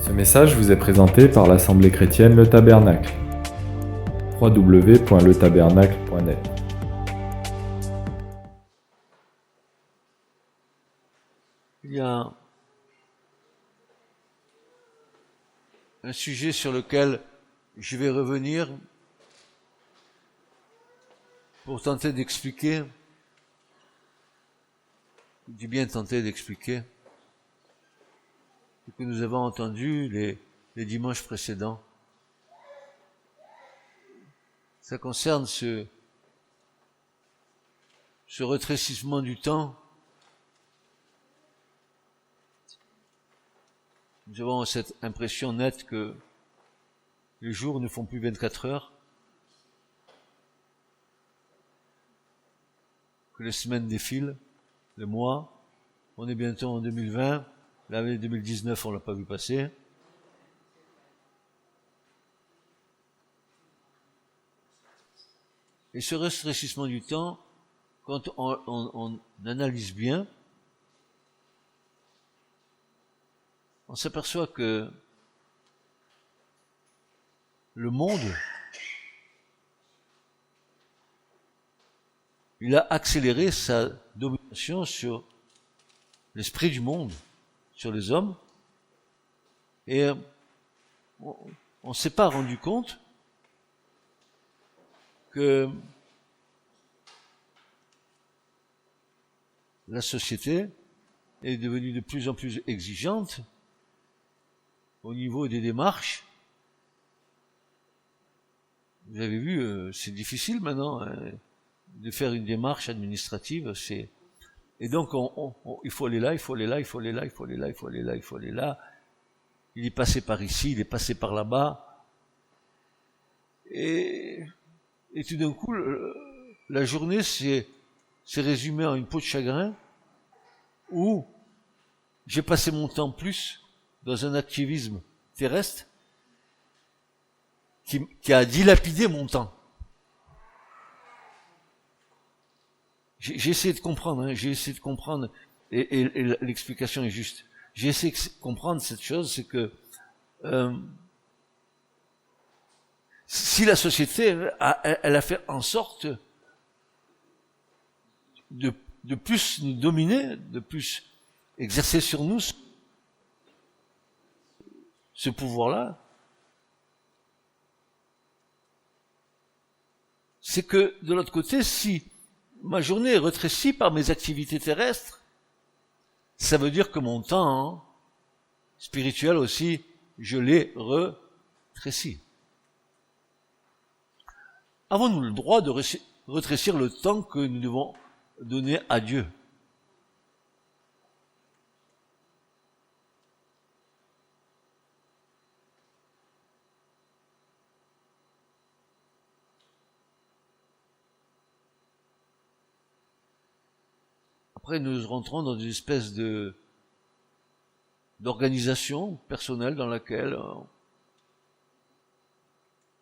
Ce message vous est présenté par l'Assemblée chrétienne Le Tabernacle. www.letabernacle.net. Il y a un sujet sur lequel je vais revenir pour tenter d'expliquer, je dis bien tenter d'expliquer, ce que nous avons entendu les dimanches précédents. Ça concerne ce rétrécissement du temps. Nous avons cette impression nette que les jours ne font plus 24 heures, que les semaines défilent, les mois. On est bientôt en 2020, l'année 2019 on l'a pas vu passer. Et ce rétrécissement du temps, quand on analyse bien, on s'aperçoit que le monde, il a accéléré sa domination sur l'esprit du monde, sur les hommes, et on ne s'est pas rendu compte que la société est devenue de plus en plus exigeante au niveau des démarches. Vous avez vu, c'est difficile maintenant de faire une démarche administrative. Et donc il faut aller là, il faut aller là, il faut aller là, il faut aller là, il faut aller là, il faut aller là. Il est passé par ici, il est passé par là-bas. Et tout d'un coup, la journée s'est résumée en une peau de chagrin où j'ai passé mon temps plus dans un activisme terrestre qui a dilapidé mon temps. J'ai essayé de comprendre, et l'explication est juste. J'ai essayé de comprendre cette chose, c'est que si la société, elle a fait en sorte de plus nous dominer, de plus exercer sur nous ce pouvoir-là, c'est que de l'autre côté, si ma journée est rétrécie par mes activités terrestres, ça veut dire que mon temps spirituel aussi, je l'ai rétréci. Avons-nous le droit de rétrécir le temps que nous devons donner à Dieu? Après, nous rentrons dans une espèce d'organisation personnelle dans laquelle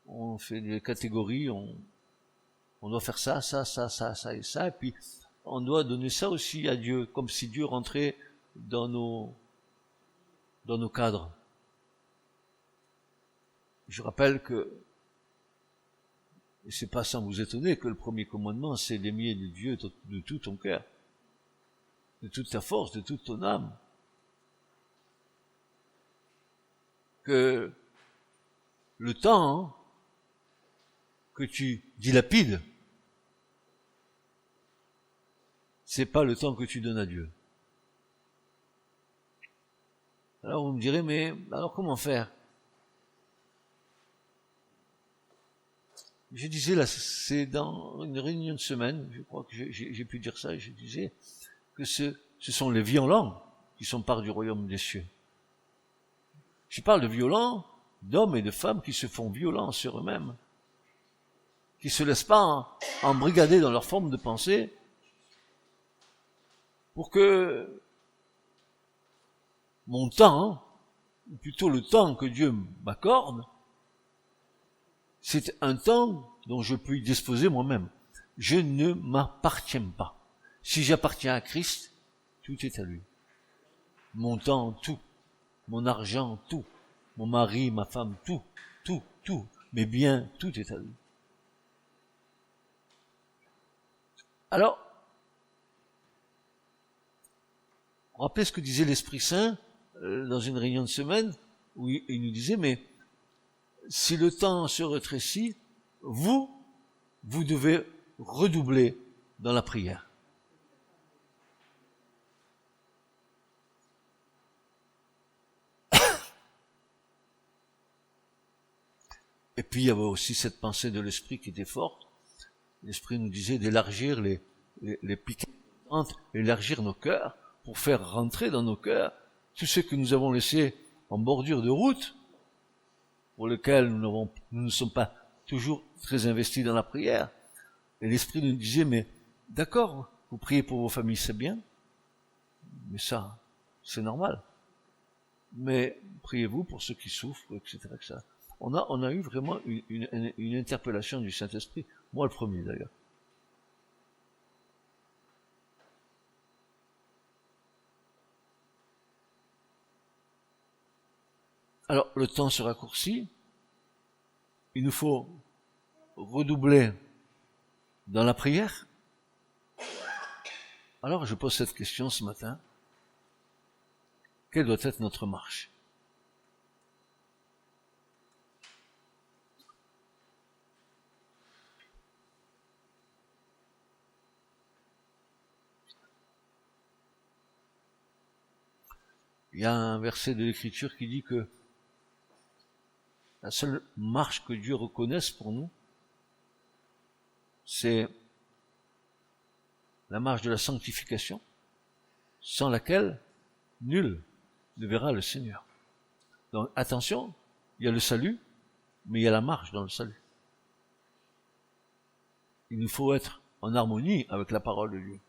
on fait des catégories, on doit faire ça et ça, et puis on doit donner ça aussi à Dieu, comme si Dieu rentrait dans nos cadres. Je rappelle que, et c'est pas sans vous étonner, que le premier commandement, c'est d'aimer Dieu de tout ton cœur, de toute ta force, de toute ton âme. Que le temps que tu dilapides, c'est pas le temps que tu donnes à Dieu. Alors vous me direz, mais alors comment faire? Je disais là, c'est dans une réunion de semaine, je crois que j'ai pu dire ça, je disais que ce sont les violents qui sont part du royaume des cieux. Je parle de violents, d'hommes et de femmes qui se font violents sur eux-mêmes, qui se laissent pas embrigader dans leur forme de pensée, pour que mon temps, ou plutôt le temps que Dieu m'accorde, c'est un temps dont je peux y disposer moi-même. Je ne m'appartiens pas. Si j'appartiens à Christ, tout est à lui. Mon temps, tout. Mon argent, tout. mon mari, ma femme, tout, mes biens, tout est à lui. Alors, rappelez ce que disait l'Esprit Saint dans une réunion de semaine, où il nous disait, mais si le temps se rétrécit, vous devez redoubler dans la prière. Et puis il y avait aussi cette pensée de l'Esprit qui était forte. L'Esprit nous disait d'élargir les piquets, élargir nos cœurs, pour faire rentrer dans nos cœurs tout ce que nous avons laissé en bordure de route, pour lequel nous ne sommes pas toujours très investis dans la prière. Et l'Esprit nous disait, mais d'accord, vous priez pour vos familles, c'est bien, mais ça, c'est normal. Mais priez-vous pour ceux qui souffrent, etc., etc. On a eu vraiment une interpellation du Saint-Esprit. Moi, le premier, d'ailleurs. Alors, le temps se raccourcit. Il nous faut redoubler dans la prière. Alors, je pose cette question ce matin. Quelle doit être notre marche? Il y a un verset de l'Écriture qui dit que la seule marche que Dieu reconnaisse pour nous, c'est la marche de la sanctification, sans laquelle nul ne verra le Seigneur. Donc attention, il y a le salut, mais il y a la marche dans le salut. Il nous faut être en harmonie avec la parole de Dieu.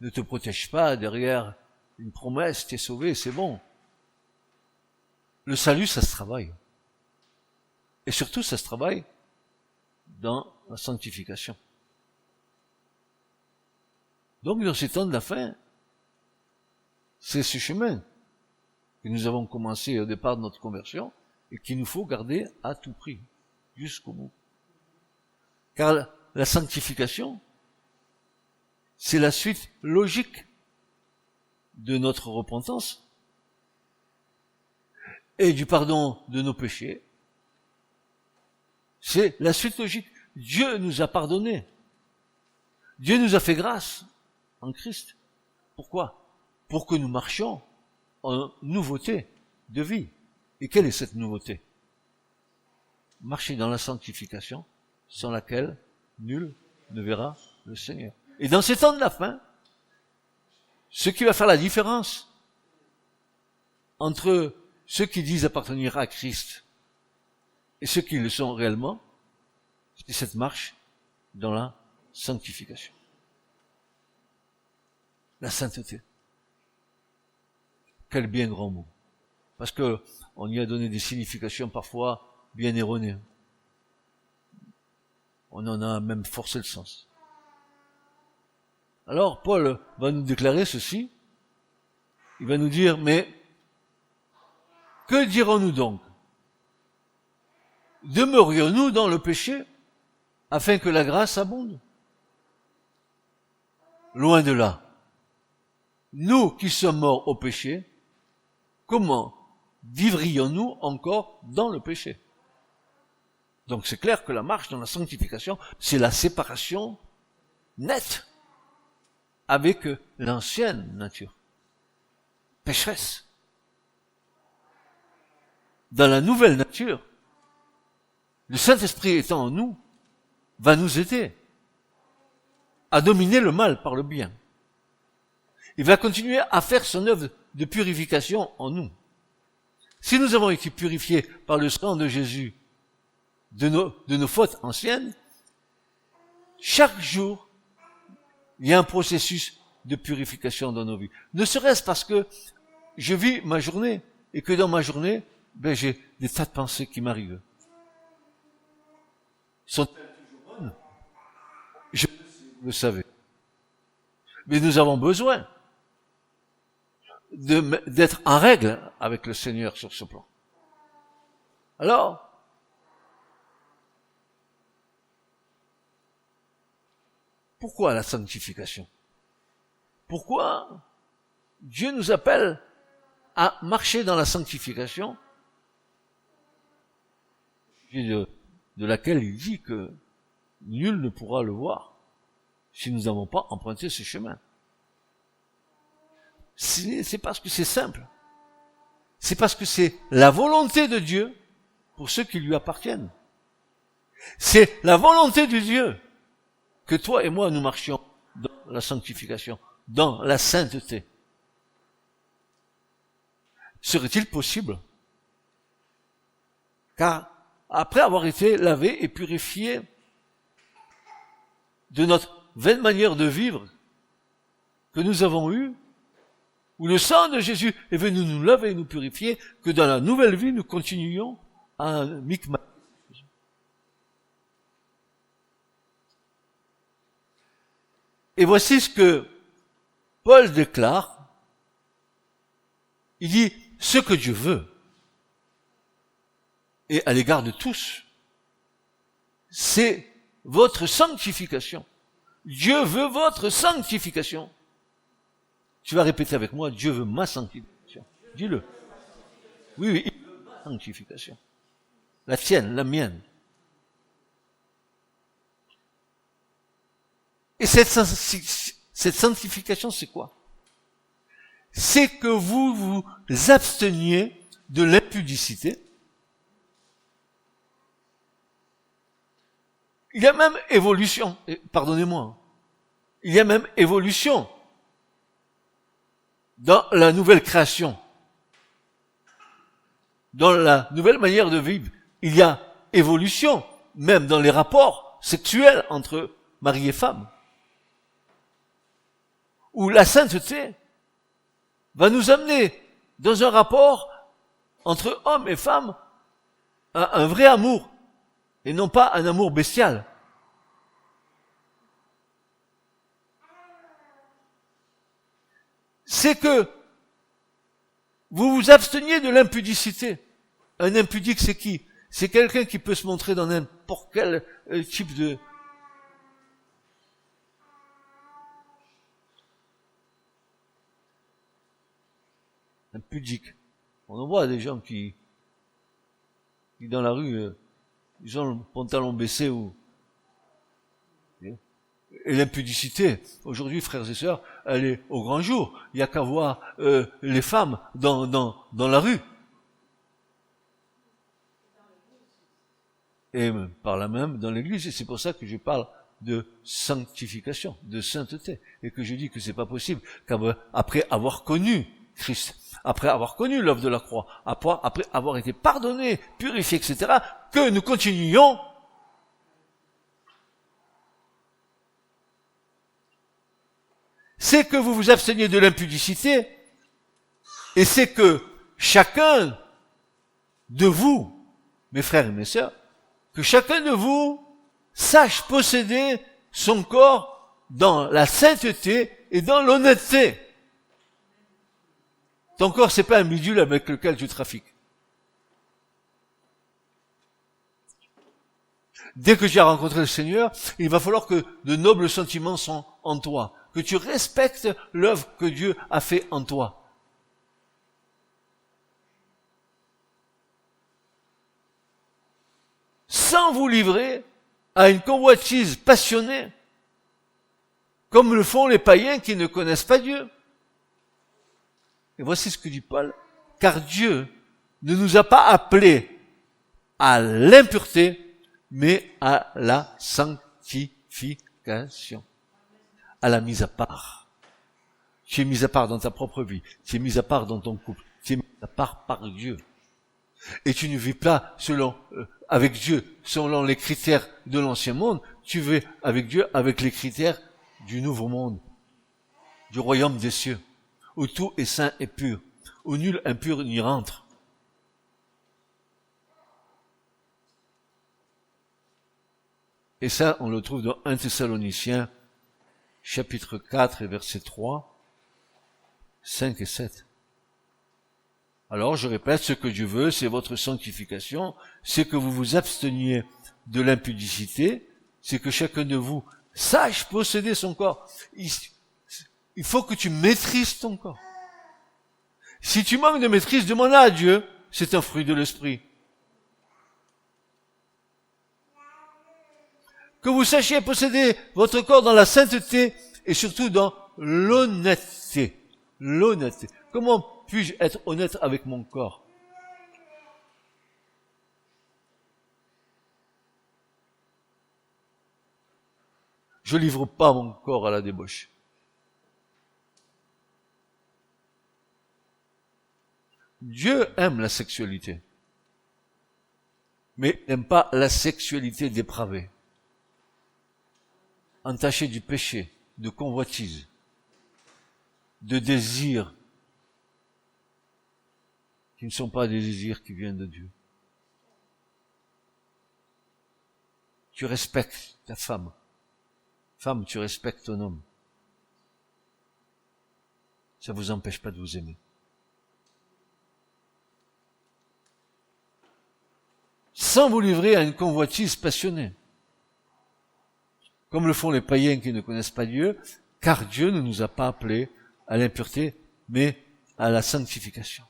Ne te protège pas derrière une promesse, t'es sauvé, c'est bon. Le salut, ça se travaille. Et surtout, ça se travaille dans la sanctification. Donc, dans ces temps de la fin, c'est ce chemin que nous avons commencé au départ de notre conversion et qu'il nous faut garder à tout prix, jusqu'au bout. Car la sanctification, c'est la suite logique de notre repentance et du pardon de nos péchés. C'est la suite logique. Dieu nous a pardonné. Dieu nous a fait grâce en Christ. Pourquoi? Pour que nous marchions en nouveauté de vie. Et quelle est cette nouveauté? Marcher dans la sanctification, sans laquelle nul ne verra le Seigneur. Et dans ces temps de la fin, ce qui va faire la différence entre ceux qui disent appartenir à Christ et ceux qui le sont réellement, c'est cette marche dans la sanctification. La sainteté. Quel bien grand mot. Parce que on y a donné des significations parfois bien erronées. On en a même forcé le sens. Alors, Paul va nous déclarer ceci. Il va nous dire, mais que dirons-nous donc? Demeurions-nous dans le péché afin que la grâce abonde? Loin de là. Nous qui sommes morts au péché, comment vivrions-nous encore dans le péché? Donc c'est clair que la marche dans la sanctification, c'est la séparation nette avec l'ancienne nature, pécheresse. Dans la nouvelle nature, le Saint-Esprit étant en nous, va nous aider à dominer le mal par le bien. Il va continuer à faire son œuvre de purification en nous. Si nous avons été purifiés par le sang de Jésus de nos fautes anciennes, chaque jour, il y a un processus de purification dans nos vies. Ne serait-ce parce que je vis ma journée et que dans ma journée, j'ai des tas de pensées qui m'arrivent. Sont-elles toujours bonnes? Je le savais. Mais nous avons besoin d'être en règle avec le Seigneur sur ce plan. Alors, pourquoi la sanctification? Pourquoi Dieu nous appelle à marcher dans la sanctification, de laquelle il dit que nul ne pourra le voir si nous n'avons pas emprunté ce chemin? C'est parce que c'est simple. C'est parce que c'est la volonté de Dieu pour ceux qui lui appartiennent. C'est la volonté de Dieu que toi et moi nous marchions dans la sanctification, dans la sainteté. Serait-il possible? Car après avoir été lavé et purifié de notre vaine manière de vivre que nous avons eue, où le sang de Jésus est venu nous laver et nous purifier, que dans la nouvelle vie nous continuions à un micmac. Et voici ce que Paul déclare. Il dit ce que Dieu veut, et à l'égard de tous, c'est votre sanctification. Dieu veut votre sanctification. Tu vas répéter avec moi, Dieu veut ma sanctification. Dis-le. Oui, oui, il veut ma sanctification. La tienne, la mienne. Et cette sanctification, c'est quoi? C'est que vous vous absteniez de l'impudicité. Il y a même évolution, pardonnez-moi, il y a même évolution dans la nouvelle création, dans la nouvelle manière de vivre. Il y a évolution, même dans les rapports sexuels entre mari et femme, où la sainteté va nous amener dans un rapport entre hommes et femmes à un vrai amour, et non pas un amour bestial. C'est que vous vous absteniez de l'impudicité. Un impudique, c'est qui? C'est quelqu'un qui peut se montrer dans n'importe quel type de... Impudique. On en voit des gens qui dans la rue, ils ont le pantalon baissé ou... Et l'impudicité, aujourd'hui, frères et sœurs, elle est au grand jour. Il n'y a qu'à voir les femmes dans la rue. Et par là même dans l'église. Et c'est pour ça que je parle de sanctification, de sainteté. Et que je dis que c'est pas possible qu'après avoir connu Christ, après avoir connu l'œuvre de la croix, après avoir été pardonné, purifié, etc., que nous continuions c'est que vous vous absteniez de l'impudicité, et c'est que chacun de vous, mes frères et mes sœurs, que chacun de vous sache posséder son corps dans la sainteté et dans l'honnêteté. Ton corps, c'est pas un bidule avec lequel tu trafiques. Dès que tu as rencontré le Seigneur, il va falloir que de nobles sentiments sont en toi, que tu respectes l'œuvre que Dieu a fait en toi. Sans vous livrer à une convoitise passionnée, comme le font les païens qui ne connaissent pas Dieu. Et voici ce que dit Paul, car Dieu ne nous a pas appelés à l'impureté, mais à la sanctification, à la mise à part. Tu es mis à part dans ta propre vie, tu es mis à part dans ton couple, tu es mis à part par Dieu. Et tu ne vis pas avec Dieu selon les critères de l'ancien monde, tu vis avec Dieu avec les critères du nouveau monde, du royaume des cieux, où tout est saint et pur, où nul impur n'y rentre. Et ça, on le trouve dans 1 Thessaloniciens, chapitre 4 et versets 3, 5 et 7. Alors je répète, ce que Dieu veut, c'est votre sanctification, c'est que vous vous absteniez de l'impudicité, c'est que chacun de vous sache posséder son corps. Il faut que tu maîtrises ton corps. Si tu manques de maîtrise, demande à Dieu, c'est un fruit de l'esprit. Que vous sachiez posséder votre corps dans la sainteté et surtout dans l'honnêteté. L'honnêteté. Comment puis-je être honnête avec mon corps? Je livre pas mon corps à la débauche. Dieu aime la sexualité, mais n'aime pas la sexualité dépravée, entachée du péché, de convoitise, de désirs qui ne sont pas des désirs qui viennent de Dieu. Tu respectes ta femme. Femme, tu respectes ton homme. Ça vous empêche pas de vous aimer. Sans vous livrer à une convoitise passionnée. Comme le font les païens qui ne connaissent pas Dieu, car Dieu ne nous a pas appelés à l'impureté, mais à la sanctification.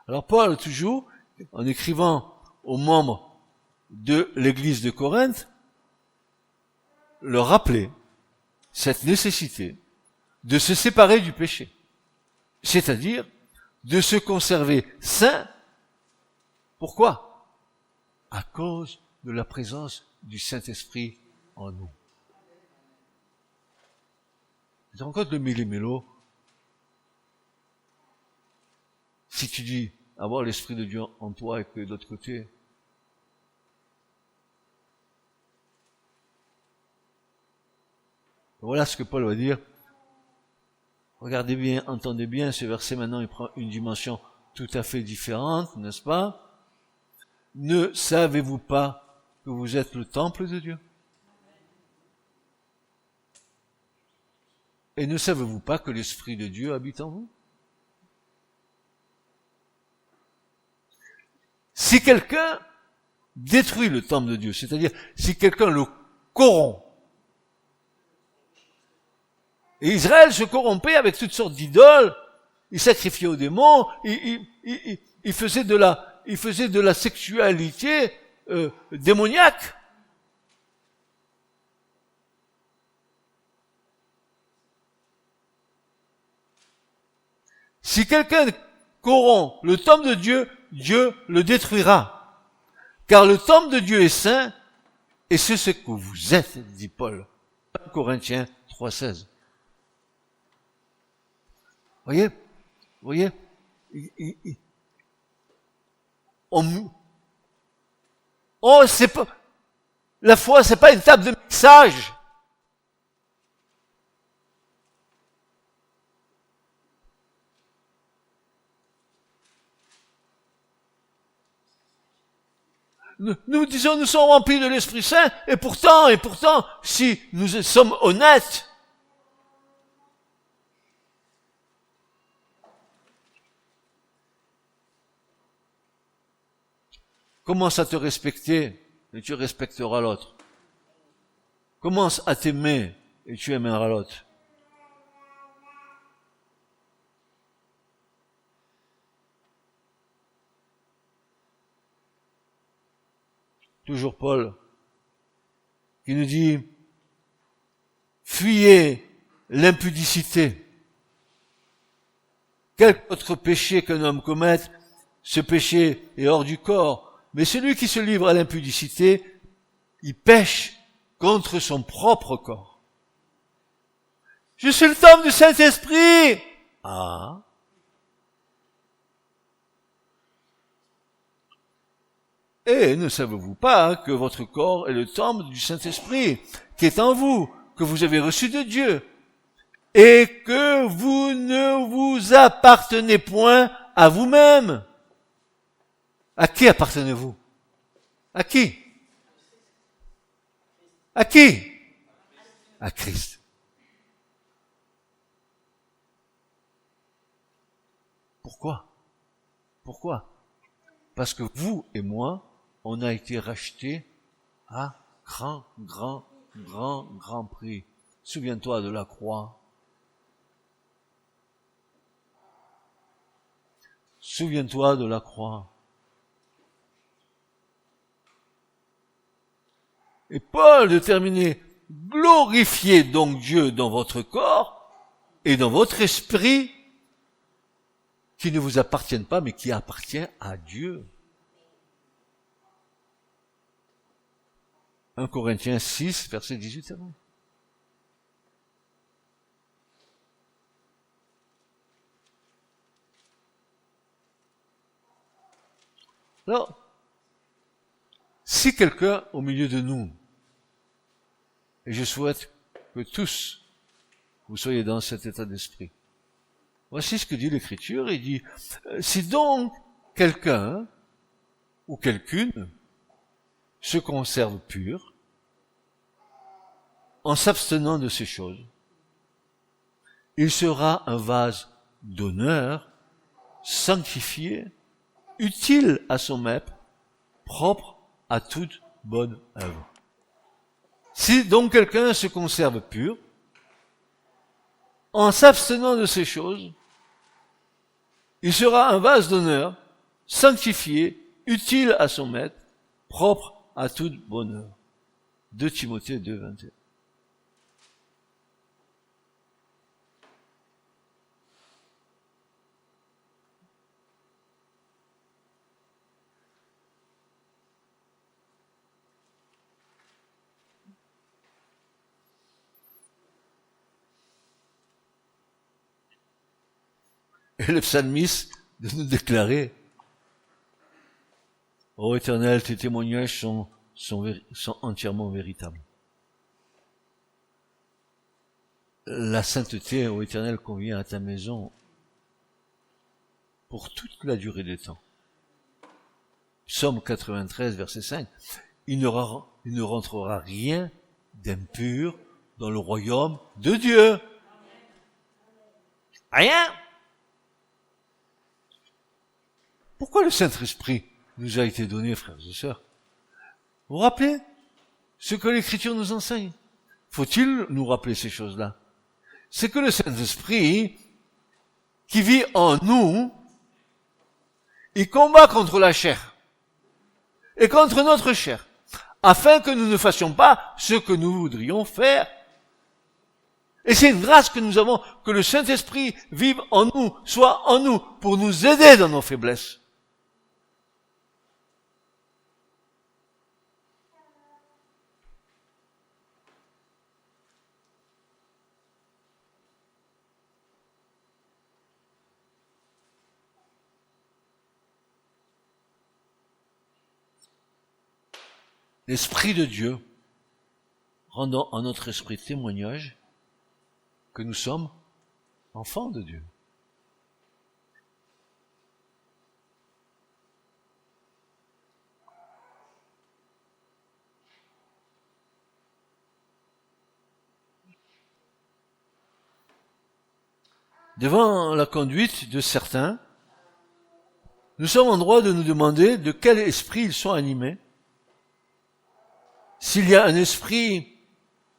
Alors Paul, toujours, en écrivant aux membres de l'église de Corinthe, leur rappelait cette nécessité de se séparer du péché, c'est-à-dire de se conserver saint. Pourquoi? À cause de la présence du Saint-Esprit en nous. Tu te rends compte le millimélo? Si tu dis avoir l'Esprit de Dieu en toi et que de l'autre côté, voilà ce que Paul va dire. Regardez bien, entendez bien, ce verset maintenant il prend une dimension tout à fait différente, n'est-ce pas? Ne savez-vous pas que vous êtes le temple de Dieu? Et ne savez-vous pas que l'Esprit de Dieu habite en vous? Si quelqu'un détruit le temple de Dieu, c'est-à-dire si quelqu'un le corrompt, et Israël se corrompait avec toutes sortes d'idoles, il sacrifiait aux démons, il faisait de la sexualité démoniaque. Si quelqu'un corrompt le temple de Dieu, Dieu le détruira. Car le temple de Dieu est saint, et c'est ce que vous êtes, dit Paul. 1 Corinthiens 3,16. Voyez, c'est pas, la foi, c'est pas une table de mixage. Nous disons, nous sommes remplis de l'Esprit Saint, et pourtant, si nous sommes honnêtes, commence à te respecter, et tu respecteras l'autre. Commence à t'aimer, et tu aimeras l'autre. Toujours Paul, qui nous dit, fuyez l'impudicité. Quel autre péché qu'un homme commette, ce péché est hors du corps. Mais celui qui se livre à l'impudicité, il pêche contre son propre corps. Je suis le temple du Saint-Esprit. Ah. Et ne savez-vous pas que votre corps est le temple du Saint-Esprit, qui est en vous, que vous avez reçu de Dieu, et que vous ne vous appartenez point à vous-même? À qui appartenez-vous? À qui? À qui? À Christ. Pourquoi? Pourquoi? Parce que vous et moi, on a été rachetés à grand prix. Souviens-toi de la croix. Souviens-toi de la croix. Et Paul de terminer, glorifiez donc Dieu dans votre corps et dans votre esprit, qui ne vous appartiennent pas, mais qui appartient à Dieu. 1 Corinthiens 6, verset 18 à 20. Alors, si quelqu'un au milieu de nous, et je souhaite que tous vous soyez dans cet état d'esprit, voici ce que dit l'Écriture, il dit, si donc quelqu'un ou quelqu'une se conserve pur, en s'abstenant de ces choses, il sera un vase d'honneur, sanctifié, utile à son maître, propre à toute bonne œuvre. Si donc quelqu'un se conserve pur, en s'abstenant de ces choses, il sera un vase d'honneur, sanctifié, utile à son maître, propre à toute bonne œuvre. 2 Timothée 2, 21. Et le psalmiste de nous déclarer, ô Éternel, tes témoignages sont entièrement véritables. La sainteté, ô Éternel, convient à ta maison pour toute la durée des temps. Psaume 93, verset 5. Il ne rentrera rien d'impur dans le royaume de Dieu. Rien. Pourquoi le Saint-Esprit nous a été donné, frères et sœurs? Vous vous rappelez ce que l'Écriture nous enseigne? Faut-il nous rappeler ces choses-là? C'est que le Saint-Esprit, qui vit en nous, il combat contre la chair et contre notre chair, afin que nous ne fassions pas ce que nous voudrions faire. Et c'est une grâce que nous avons, que le Saint-Esprit vive en nous, soit en nous, pour nous aider dans nos faiblesses. L'Esprit de Dieu rendant en notre esprit témoignage que nous sommes enfants de Dieu. Devant la conduite de certains, nous sommes en droit de nous demander de quel esprit ils sont animés. S'il y a un esprit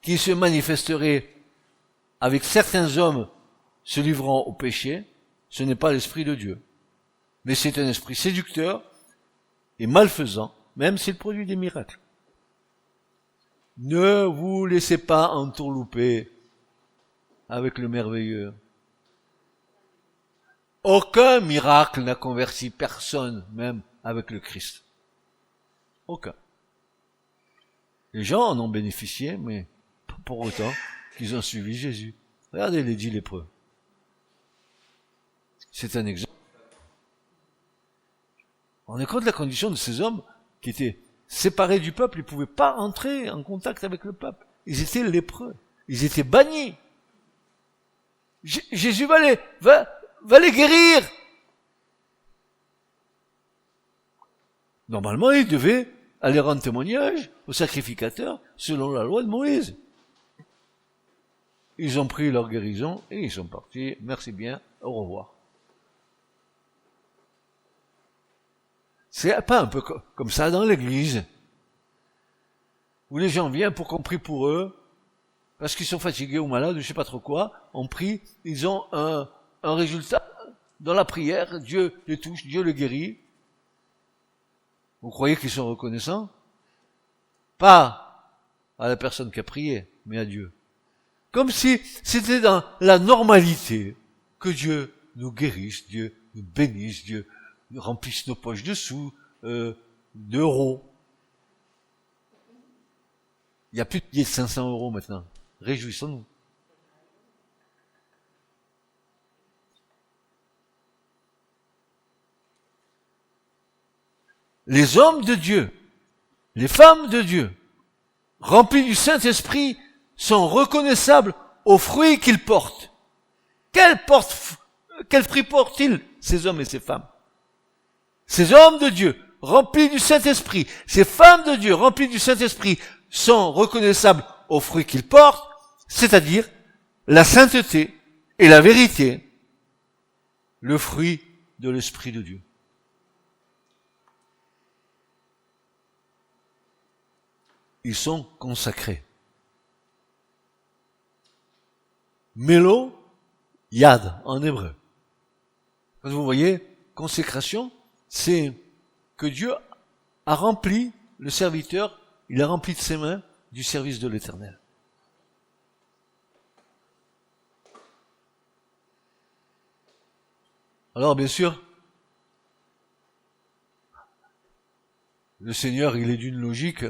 qui se manifesterait avec certains hommes se livrant au péché, ce n'est pas l'esprit de Dieu. Mais c'est un esprit séducteur et malfaisant, même s'il produit des miracles. Ne vous laissez pas entourlouper avec le merveilleux. Aucun miracle n'a converti personne, même avec le Christ. Aucun. Les gens en ont bénéficié, mais pas pour autant qu'ils ont suivi Jésus. Regardez les 10 lépreux. C'est un exemple. On est compte de la condition de ces hommes qui étaient séparés du peuple, ils ne pouvaient pas entrer en contact avec le peuple. Ils étaient lépreux. Ils étaient bannis. Jésus va les guérir. Normalement, il devait aller rendre témoignage au sacrificateur selon la loi de Moïse. Ils ont pris leur guérison et ils sont partis. Merci bien, au revoir. C'est pas un peu comme ça dans l'église, où les gens viennent pour qu'on prie pour eux, parce qu'ils sont fatigués ou malades, ou je sais pas trop quoi, on prie, ils ont un résultat dans la prière, Dieu les touche, Dieu les guérit. Vous croyez qu'ils sont reconnaissants? Pas à la personne qui a prié, mais à Dieu. Comme si c'était dans la normalité que Dieu nous guérisse, Dieu nous bénisse, Dieu nous remplisse nos poches de sous, d'euros. Il n'y a plus de billets de 500 euros maintenant. Réjouissons-nous. Les hommes de Dieu, les femmes de Dieu, remplis du Saint-Esprit, sont reconnaissables aux fruits qu'ils portent. Quel fruit portent-ils, ces hommes et ces femmes? Ces hommes de Dieu, remplis du Saint-Esprit, ces femmes de Dieu, remplies du Saint-Esprit, sont reconnaissables aux fruits qu'ils portent, c'est-à-dire la sainteté et la vérité, le fruit de l'Esprit de Dieu. Ils sont consacrés. Mélo, yad, en hébreu. Quand vous voyez, consécration, c'est que Dieu a rempli le serviteur, il a rempli de ses mains du service de l'Éternel. Alors, bien sûr, le Seigneur, il est d'une logique,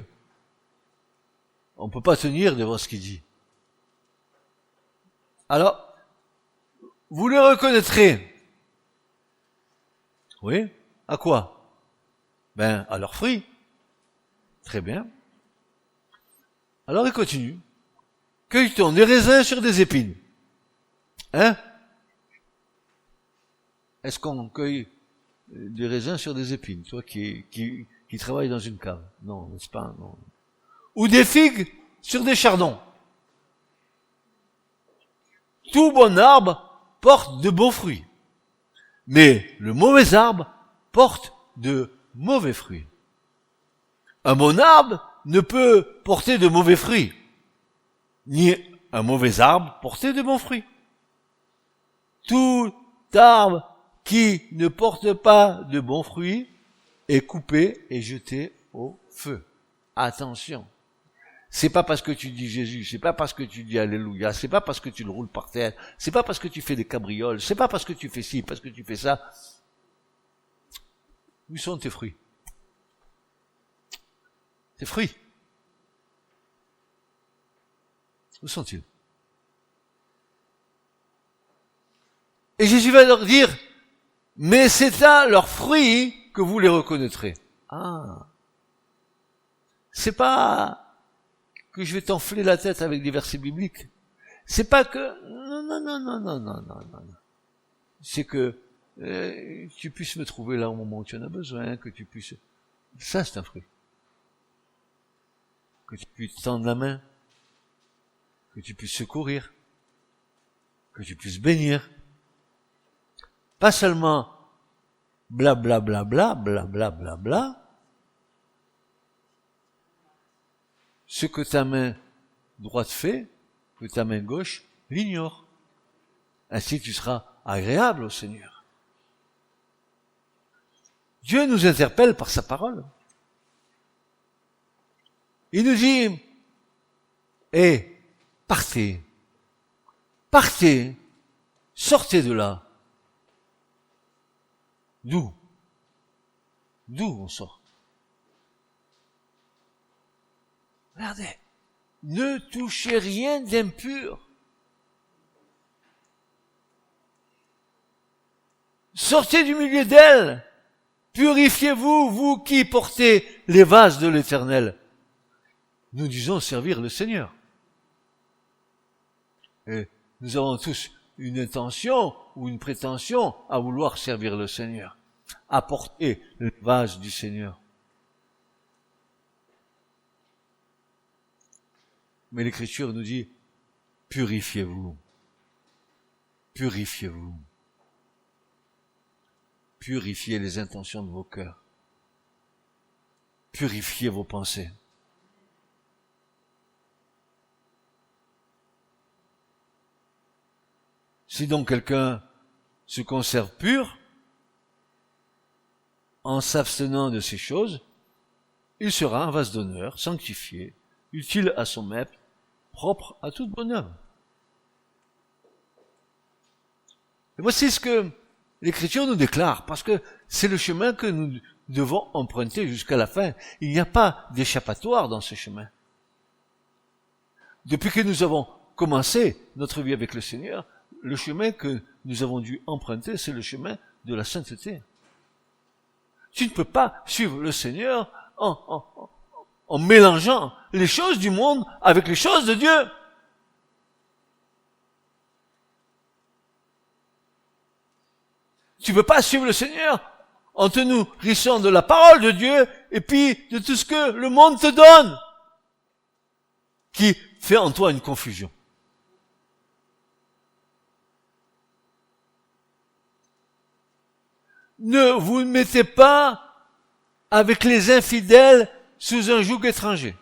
on ne peut pas tenir devant ce qu'il dit. Alors, vous les reconnaîtrez. Oui, à quoi? Ben, à leurs fruits. Très bien. Alors, il continue. Cueille-t-on des raisins sur des épines? Hein? Est-ce qu'on cueille des raisins sur des épines? Toi qui travailles dans une cave. Non, n'est-ce pas? Non. Ou des figues sur des chardons. Tout bon arbre porte de beaux fruits. Mais le mauvais arbre porte de mauvais fruits. Un bon arbre ne peut porter de mauvais fruits, ni un mauvais arbre porter de bons fruits. Tout arbre qui ne porte pas de bons fruits est coupé et jeté au feu. Attention. C'est pas parce que tu dis Jésus, c'est pas parce que tu dis Alléluia, c'est pas parce que tu le roules par terre, c'est pas parce que tu fais des cabrioles, c'est pas parce que tu fais ci, parce que tu fais ça. Où sont tes fruits? Tes fruits. Où sont-ils? Et Jésus va leur dire, mais c'est à leurs fruits que vous les reconnaîtrez. Ah. C'est pas que je vais t'enfler la tête avec des versets bibliques. C'est pas que non. C'est que tu puisses me trouver là au moment où tu en as besoin, que tu puisses. Ça, c'est un fruit. Que tu puisses tendre la main, que tu puisses secourir, que tu puisses bénir. Pas seulement blablabla, ce que ta main droite fait, que ta main gauche l'ignore. Ainsi tu seras agréable au Seigneur. Dieu nous interpelle par sa parole. Il nous dit, partez, sortez de là. D'où on sort? Regardez, ne touchez rien d'impur. Sortez du milieu d'elle. Purifiez-vous, vous qui portez les vases de l'Éternel. Nous disons servir le Seigneur. Et nous avons tous une intention ou une prétention à vouloir servir le Seigneur, à porter les vases du Seigneur. Mais l'Écriture nous dit, purifiez-vous. Purifiez-vous. Purifiez les intentions de vos cœurs. purifier vos pensées. Si donc quelqu'un se conserve pur, en s'abstenant de ces choses, il sera un vase d'honneur, sanctifié, utile à son maître, propre à toute bonne œuvre. Et voici ce que l'Écriture nous déclare, parce que c'est le chemin que nous devons emprunter jusqu'à la fin. Il n'y a pas d'échappatoire dans ce chemin. Depuis que nous avons commencé notre vie avec le Seigneur, le chemin que nous avons dû emprunter, c'est le chemin de la sainteté. Tu ne peux pas suivre le Seigneur en mélangeant les choses du monde avec les choses de Dieu. Tu ne peux pas suivre le Seigneur en te nourrissant de la parole de Dieu et puis de tout ce que le monde te donne, qui fait en toi une confusion. Ne vous mettez pas avec les infidèles sous un joug étranger.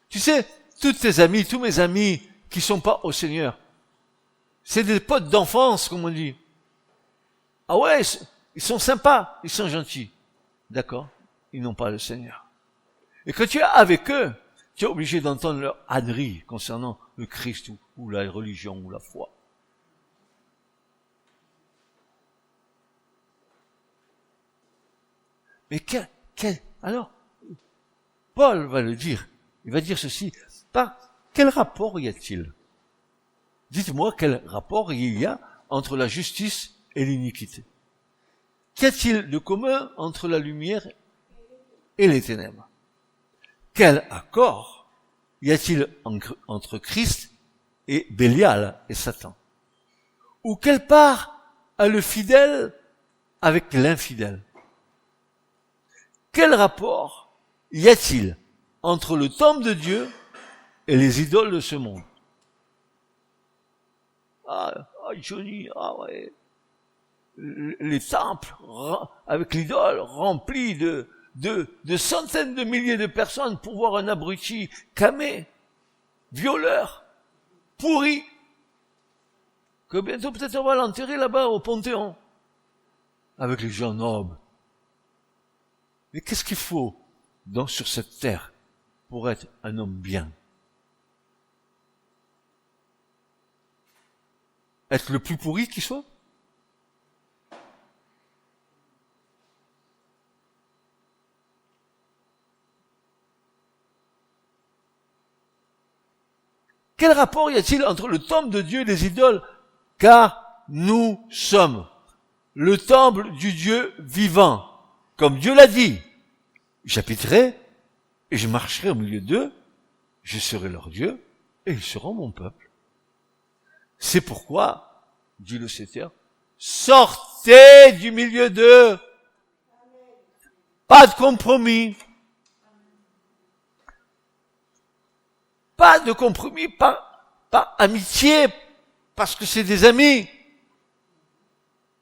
Tu sais, tous tes amis, tous mes amis qui sont pas au Seigneur, c'est des potes d'enfance, comme on dit. Ah ouais, ils sont sympas, ils sont gentils. D'accord, ils n'ont pas le Seigneur. Et quand tu es avec eux, tu es obligé d'entendre leur ânerie concernant le Christ ou la religion ou la foi. Mais alors, Paul va le dire. Il va dire ceci. Quel rapport y a-t-il? Dites-moi quel rapport il y a entre la justice et l'iniquité. Qu'y a-t-il de commun entre la lumière et les ténèbres? Quel accord y a-t-il entre Christ et Bélial et Satan? Ou quelle part a le fidèle avec l'infidèle? Quel rapport y a-t-il entre le temple de Dieu et les idoles de ce monde? Ah Johnny, ah ouais. Les temples avec l'idole remplis de centaines de milliers de personnes pour voir un abruti camé, violeur, pourri, que bientôt peut-être on va l'enterrer là-bas au Panthéon, avec les gens nobles. Mais qu'est-ce qu'il faut sur cette terre pour être un homme bien? Être le plus pourri qui soit? Quel rapport y a-t-il entre le temple de Dieu et les idoles? Car nous sommes le temple du Dieu vivant. Comme Dieu l'a dit, j'habiterai et je marcherai au milieu d'eux, je serai leur Dieu et ils seront mon peuple. C'est pourquoi, dit le Seigneur, sortez du milieu d'eux. Pas de compromis. Pas de compromis, pas amitié, parce que c'est des amis.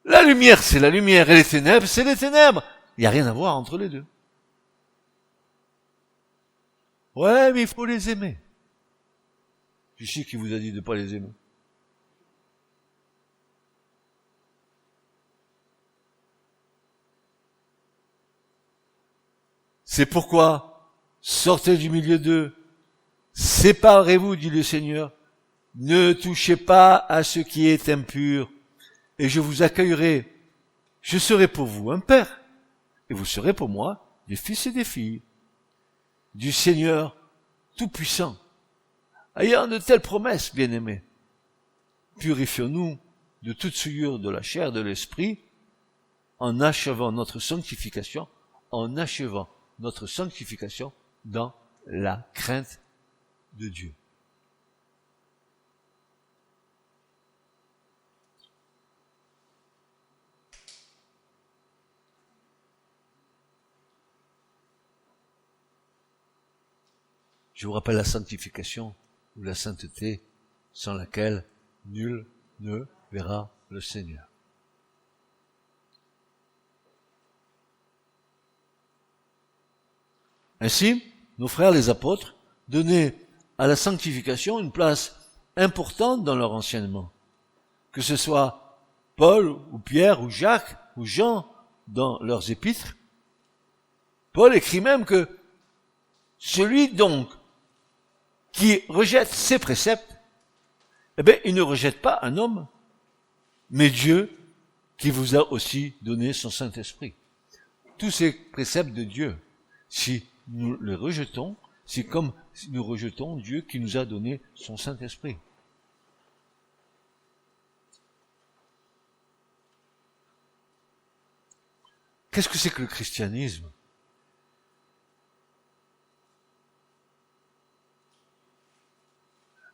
La lumière, c'est la lumière, et les ténèbres, c'est les ténèbres. Il n'y a rien à voir entre les deux. Ouais, mais il faut les aimer. Je sais qui vous a dit de ne pas les aimer. C'est pourquoi, sortez du milieu d'eux, séparez-vous, dit le Seigneur, ne touchez pas à ce qui est impur, et je vous accueillerai. Je serai pour vous un père, et vous serez pour moi des fils et des filles, du Seigneur Tout-Puissant. Ayant de telles promesses, bien-aimés, purifions-nous de toute souillure de la chair et de l'esprit, en achevant notre sanctification dans la crainte de Dieu. Je vous rappelle la sanctification ou la sainteté sans laquelle nul ne verra le Seigneur. Ainsi, nos frères les apôtres donnaient à la sanctification une place importante dans leur enseignement. Que ce soit Paul ou Pierre ou Jacques ou Jean dans leurs épîtres, Paul écrit même que celui donc qui rejette ces préceptes, eh bien, il ne rejette pas un homme, mais Dieu qui vous a aussi donné son Saint-Esprit. Tous ces préceptes de Dieu, si nous les rejetons, c'est comme si nous rejetons Dieu qui nous a donné son Saint-Esprit. Qu'est-ce que c'est que le christianisme?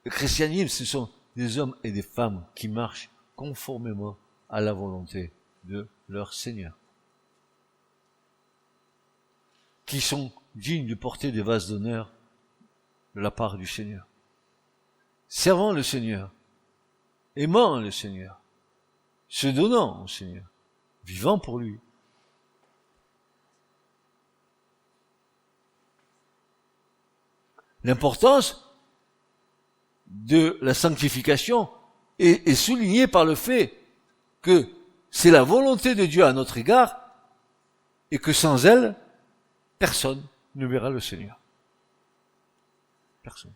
Le christianisme, ce sont des hommes et des femmes qui marchent conformément à la volonté de leur Seigneur, qui sont dignes de porter des vases d'honneur de la part du Seigneur, servant le Seigneur, aimant le Seigneur, se donnant au Seigneur, vivant pour lui. L'importance de la sanctification est soulignée par le fait que c'est la volonté de Dieu à notre égard et que sans elle, personne ne verra le Seigneur. Personne.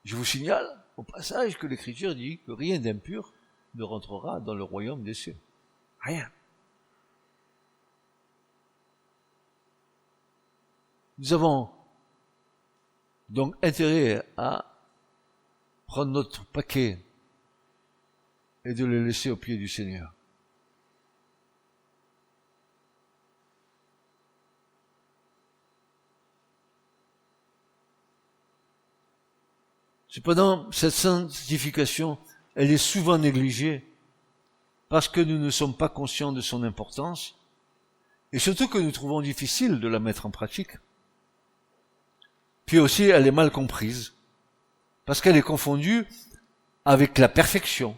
Je vous signale au passage que l'Écriture dit que rien d'impur ne rentrera dans le royaume des cieux. Rien. Nous avons donc intérêt à prendre notre paquet et de le laisser aux pieds du Seigneur. Cependant, cette sanctification, elle est souvent négligée parce que nous ne sommes pas conscients de son importance et surtout que nous trouvons difficile de la mettre en pratique. Puis aussi, elle est mal comprise, parce qu'elle est confondue avec la perfection,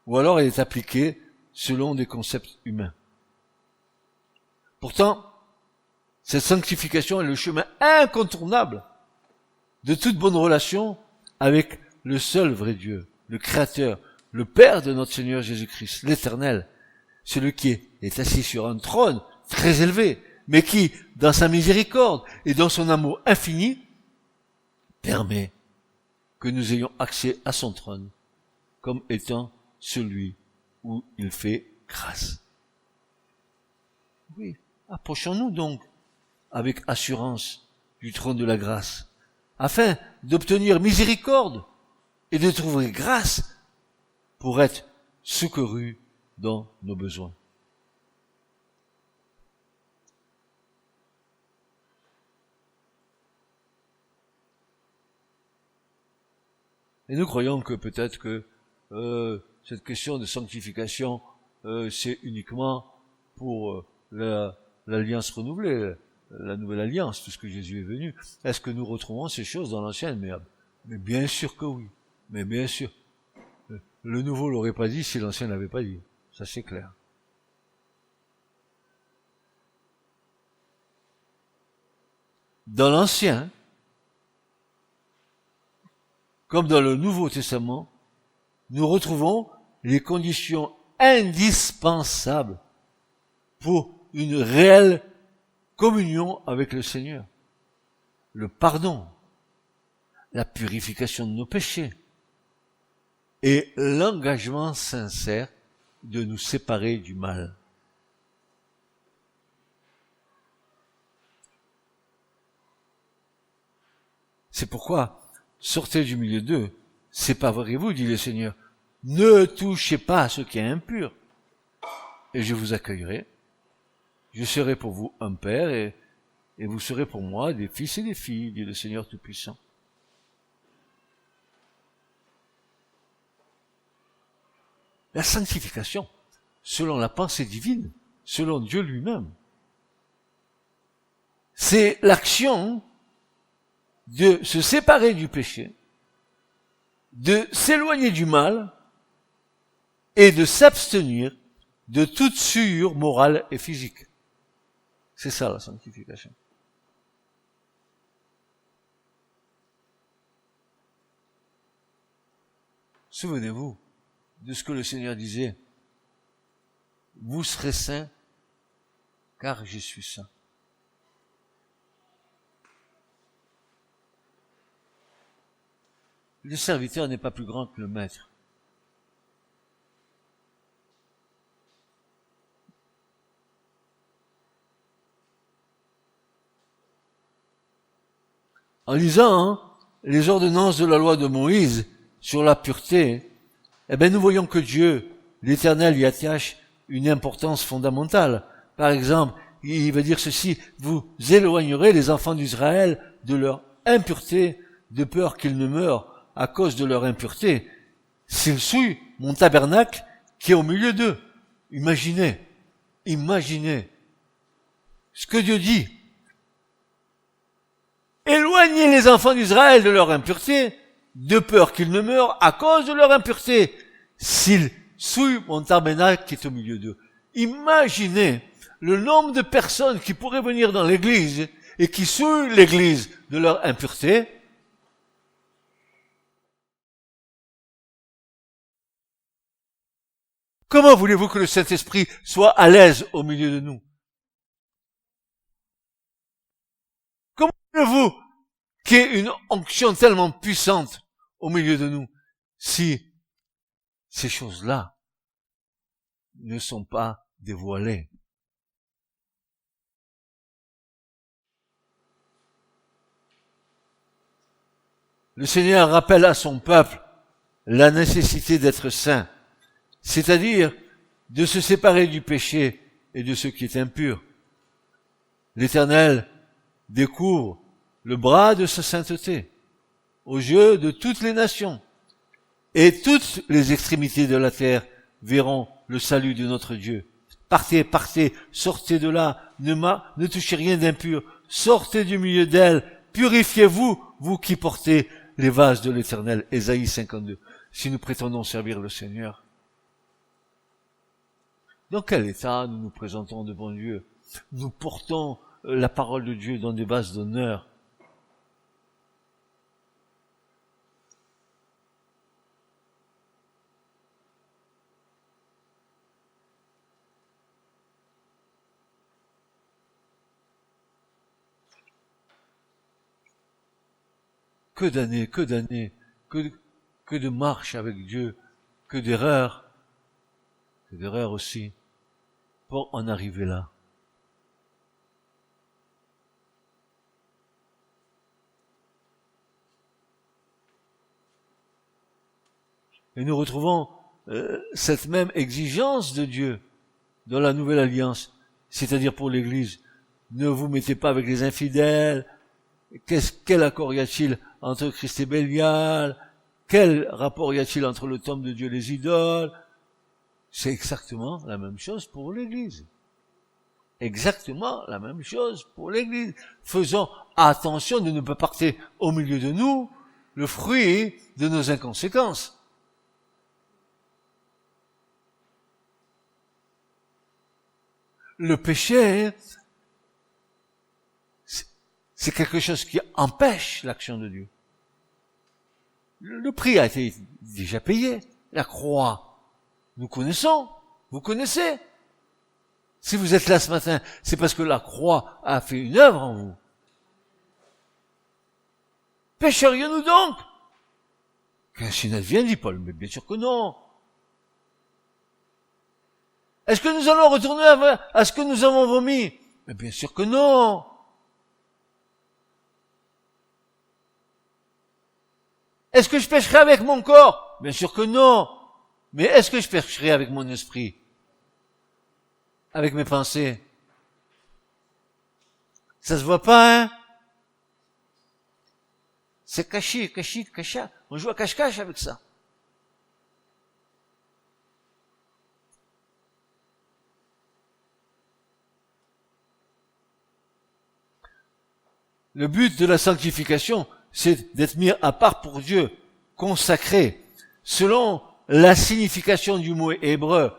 ou alors elle est appliquée selon des concepts humains. Pourtant, cette sanctification est le chemin incontournable de toute bonne relation avec le seul vrai Dieu, le Créateur, le Père de notre Seigneur Jésus-Christ, l'Éternel, celui qui est assis sur un trône très élevé, mais qui, dans sa miséricorde et dans son amour infini, permet que nous ayons accès à son trône comme étant celui où il fait grâce. Oui, approchons-nous donc avec assurance du trône de la grâce, afin d'obtenir miséricorde et de trouver grâce pour être secourus dans nos besoins. Et nous croyons que peut-être que cette question de sanctification, c'est uniquement pour l'alliance renouvelée, la nouvelle alliance, puisque Jésus est venu. Est-ce que nous retrouvons ces choses dans l'ancienne? Mais bien sûr que oui. Mais bien sûr. Le nouveau l'aurait pas dit si l'ancien l'avait pas dit. Ça c'est clair. Dans l'ancien, comme dans le Nouveau Testament, nous retrouvons les conditions indispensables pour une réelle communion avec le Seigneur. Le pardon, la purification de nos péchés et l'engagement sincère de nous séparer du mal. C'est pourquoi sortez du milieu d'eux, séparez-vous, dit le Seigneur. Ne touchez pas à ce qui est impur, et je vous accueillerai. Je serai pour vous un père, et vous serez pour moi des fils et des filles, dit le Seigneur Tout-Puissant. La sanctification, selon la pensée divine, selon Dieu lui-même, c'est l'action de se séparer du péché, de s'éloigner du mal et de s'abstenir de toute souillure morale et physique. C'est ça la sanctification. Souvenez-vous de ce que le Seigneur disait. Vous serez saints, car je suis saint. Le serviteur n'est pas plus grand que le maître. En lisant les ordonnances de la loi de Moïse sur la pureté, nous voyons que Dieu, l'Éternel, y attache une importance fondamentale. Par exemple, il va dire ceci: vous éloignerez les enfants d'Israël de leur impureté, de peur qu'ils ne meurent à cause de leur impureté, s'ils souillent mon tabernacle qui est au milieu d'eux. Imaginez ce que Dieu dit. Éloignez les enfants d'Israël de leur impureté, de peur qu'ils ne meurent à cause de leur impureté, s'ils souillent mon tabernacle qui est au milieu d'eux. Imaginez le nombre de personnes qui pourraient venir dans l'église et qui souillent l'église de leur impureté. Comment voulez-vous que le Saint-Esprit soit à l'aise au milieu de nous? Comment voulez-vous qu'il y ait une onction tellement puissante au milieu de nous si ces choses-là ne sont pas dévoilées? Le Seigneur rappelle à son peuple la nécessité d'être saint, c'est-à-dire de se séparer du péché et de ce qui est impur. L'Éternel découvre le bras de sa sainteté aux yeux de toutes les nations, et toutes les extrémités de la terre verront le salut de notre Dieu. Partez, partez, sortez de là, ne touchez rien d'impur, sortez du milieu d'elle, purifiez-vous, vous qui portez les vases de l'Éternel. Ésaïe 52. Si nous prétendons servir le Seigneur, dans quel état nous nous présentons devant Dieu? Nous portons la parole de Dieu dans des vases d'honneur. Que d'années, que de marches avec Dieu, que d'erreurs aussi, pour en arriver là. Et nous retrouvons cette même exigence de Dieu dans la nouvelle alliance, c'est-à-dire pour l'Église. Ne vous mettez pas avec les infidèles. Quel accord y a-t-il entre Christ et Bélial? Quel rapport y a-t-il entre le temple de Dieu et les idoles? C'est exactement la même chose pour l'Église. Exactement la même chose pour l'Église. Faisons attention de ne pas porter au milieu de nous le fruit de nos inconséquences. Le péché, c'est quelque chose qui empêche l'action de Dieu. Le prix a été déjà payé. La croix, nous connaissons, vous connaissez. Si vous êtes là ce matin, c'est parce que la croix a fait une œuvre en vous. Pécherions-nous donc? Qu'ainsi n'advienne, dit Paul, mais bien sûr que non. Est-ce que nous allons retourner à ce que nous avons vomi? Mais bien sûr que non. Est-ce que je pécherai avec mon corps? Bien sûr que non. Mais est-ce que je pécherai avec mon esprit? Avec mes pensées? Ça se voit pas, hein? C'est caché. On joue à cache-cache avec ça. Le but de la sanctification, c'est d'être mis à part pour Dieu, consacré, selon la signification du mot hébreu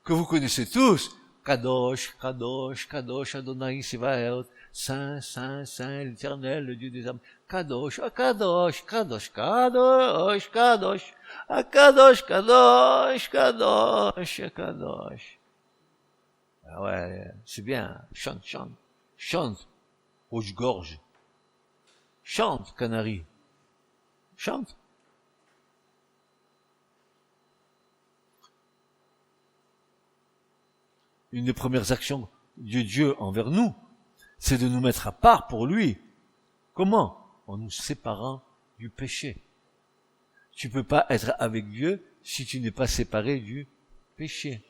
que vous connaissez tous. Kadosh, Kadosh, Kadosh, Adonai Sevaot, Saint, Saint, Saint, l'Éternel, le Dieu des âmes. Kadosh, Kadosh, Kadosh, Kadosh, Kadosh, Kadosh, Kadosh, Kadosh, Kadosh. Ah ouais, c'est bien. Chante, chante, chante, rouge-gorge. Chante, canari. Chante. Une des premières actions de Dieu envers nous, c'est de nous mettre à part pour lui. Comment? En nous séparant du péché. Tu peux pas être avec Dieu si tu n'es pas séparé du péché.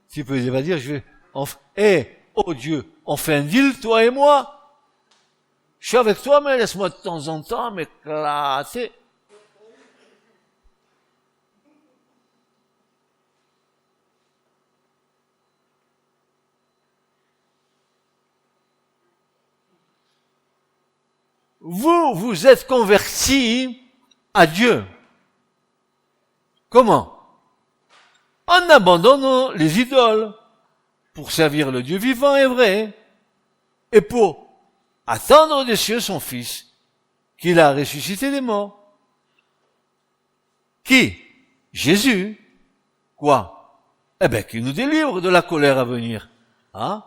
Tu peux pas dire, oh Dieu, on fait un deal, toi et moi. Je suis avec toi, mais laisse-moi de temps en temps m'éclater. Vous êtes convertis à Dieu. Comment? En abandonnant les idoles pour servir le Dieu vivant et vrai et pour attendre des cieux son Fils qu'il a ressuscité des morts. Qui? Jésus. Quoi? Eh ben, qui nous délivre de la colère à venir. Hein?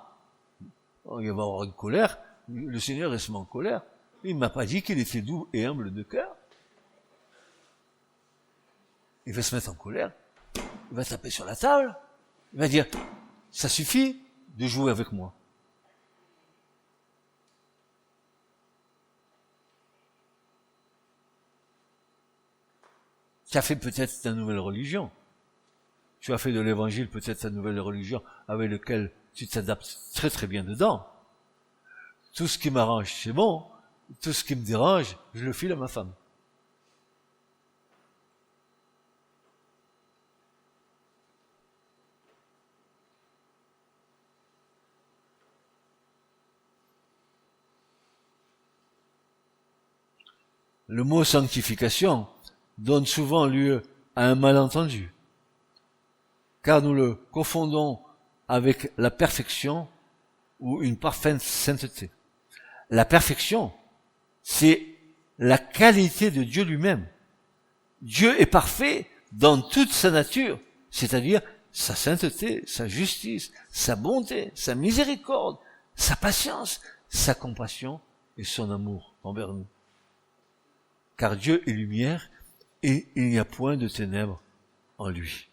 Oh, il va y avoir une colère. Le Seigneur est en colère. Il m'a pas dit qu'il était doux et humble de cœur. Il va se mettre en colère. Il va taper sur la table. Il va dire, ça suffit de jouer avec moi. Tu as fait peut-être ta nouvelle religion. Tu as fait de l'évangile peut-être ta nouvelle religion avec laquelle tu t'adaptes très très bien dedans. Tout ce qui m'arrange, c'est bon. Tout ce qui me dérange, je le file à ma femme. Le mot sanctification donne souvent lieu à un malentendu, car nous le confondons avec la perfection ou une parfaite sainteté. La perfection, c'est la qualité de Dieu lui-même. Dieu est parfait dans toute sa nature, c'est-à-dire sa sainteté, sa justice, sa bonté, sa miséricorde, sa patience, sa compassion et son amour envers nous. Car Dieu est lumière et il n'y a point de ténèbres en lui.